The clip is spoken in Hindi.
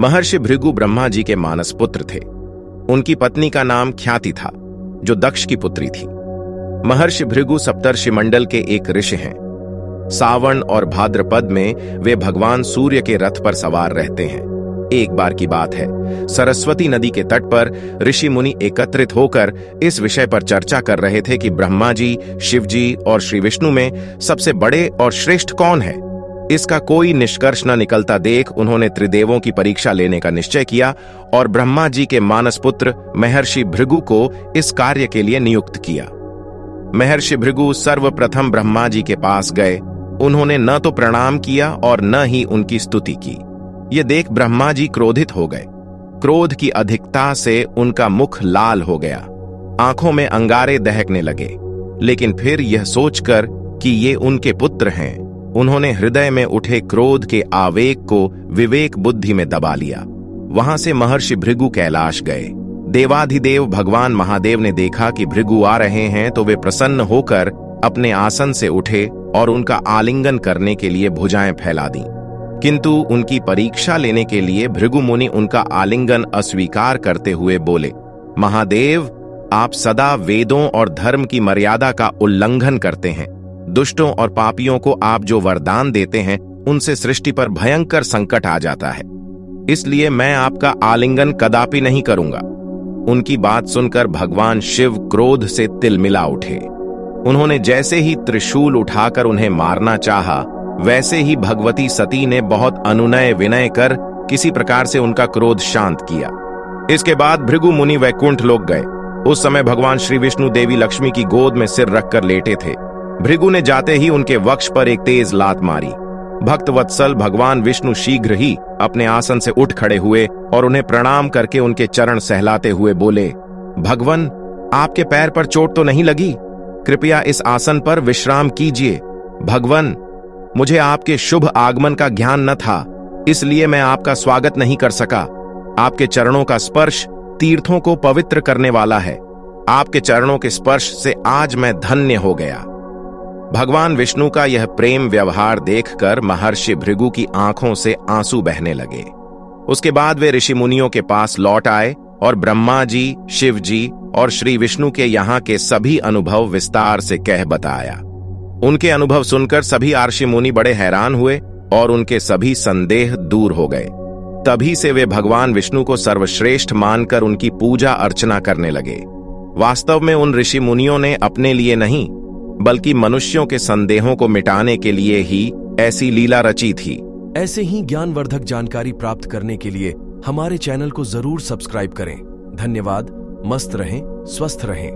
महर्षि भृगु ब्रह्मा जी के मानस पुत्र थे। उनकी पत्नी का नाम ख्याति था, जो दक्ष की पुत्री थी। महर्षि भृगु सप्तर्षि मंडल के एक ऋषि हैं। सावन और भाद्रपद में वे भगवान सूर्य के रथ पर सवार रहते हैं। एक बार की बात है, सरस्वती नदी के तट पर ऋषि मुनि एकत्रित होकर इस विषय पर चर्चा कर रहे थे कि ब्रह्मा जी, शिव जी और श्री विष्णु में सबसे बड़े और श्रेष्ठ कौन है। इसका कोई निष्कर्ष न निकलता देख उन्होंने त्रिदेवों की परीक्षा लेने का निश्चय किया और ब्रह्मा जी के मानस पुत्र महर्षि भृगु को इस कार्य के लिए नियुक्त किया। महर्षि भृगु सर्वप्रथम ब्रह्मा जी के पास गए। उन्होंने न तो प्रणाम किया और न ही उनकी स्तुति की। ये देख ब्रह्मा जी क्रोधित हो गए। क्रोध की अधिकता से उनका मुख लाल हो गया, आंखों में अंगारे दहकने लगे। लेकिन फिर यह सोचकर कि ये उनके पुत्र हैं, उन्होंने हृदय में उठे क्रोध के आवेग को विवेक बुद्धि में दबा लिया। वहां से महर्षि भृगु कैलाश गए। देवाधिदेव भगवान महादेव ने देखा कि भृगु आ रहे हैं तो वे प्रसन्न होकर अपने आसन से उठे और उनका आलिंगन करने के लिए भुजाएं फैला दी। किंतु उनकी परीक्षा लेने के लिए भृगु मुनि उनका आलिंगन अस्वीकार करते हुए बोले, महादेव, आप सदा वेदों और धर्म की मर्यादा का उल्लंघन करते हैं। दुष्टों और पापियों को आप जो वरदान देते हैं उनसे सृष्टि पर भयंकर संकट आ जाता है, इसलिए मैं आपका आलिंगन कदापि नहीं करूंगा। उनकी बात सुनकर भगवान शिव क्रोध से तिलमिला उठे। उन्होंने जैसे ही त्रिशूल उठाकर उन्हें मारना चाहा, वैसे ही भगवती सती ने बहुत अनुनय विनय कर किसी प्रकार से उनका क्रोध शांत किया। इसके बाद भृगु मुनि वैकुंठ लोक गए। उस समय भगवान श्री विष्णु देवी लक्ष्मी की गोद में सिर रखकर लेटे थे। भृगु ने जाते ही उनके वक्ष पर एक तेज लात मारी। भक्त वत्सल भगवान विष्णु शीघ्र ही अपने आसन से उठ खड़े हुए और उन्हें प्रणाम करके उनके चरण सहलाते हुए बोले, भगवन, आपके पैर पर चोट तो नहीं लगी? कृपया इस आसन पर विश्राम कीजिए। भगवन, मुझे आपके शुभ आगमन का ज्ञान न था, इसलिए मैं आपका स्वागत नहीं कर सका। आपके चरणों का स्पर्श तीर्थों को पवित्र करने वाला है। आपके चरणों के स्पर्श से आज मैं धन्य हो गया। भगवान विष्णु का यह प्रेम व्यवहार देखकर महर्षि भृगु की आंखों से आंसू बहने लगे। उसके बाद वे ऋषि मुनियों के पास लौट आए और ब्रह्मा जी, शिव जी और श्री विष्णु के यहाँ के सभी अनुभव विस्तार से कह बताया। उनके अनुभव सुनकर सभी आर्षि मुनि बड़े हैरान हुए और उनके सभी संदेह दूर हो गए। तभी से वे भगवान विष्णु को सर्वश्रेष्ठ मानकर उनकी पूजा अर्चना करने लगे। वास्तव में उन ऋषि मुनियों ने अपने लिए नहीं, बल्कि मनुष्यों के संदेहों को मिटाने के लिए ही ऐसी लीला रची थी। ऐसे ही ज्ञानवर्धक जानकारी प्राप्त करने के लिए हमारे चैनल को जरूर सब्सक्राइब करें। धन्यवाद। मस्त रहें, स्वस्थ रहें।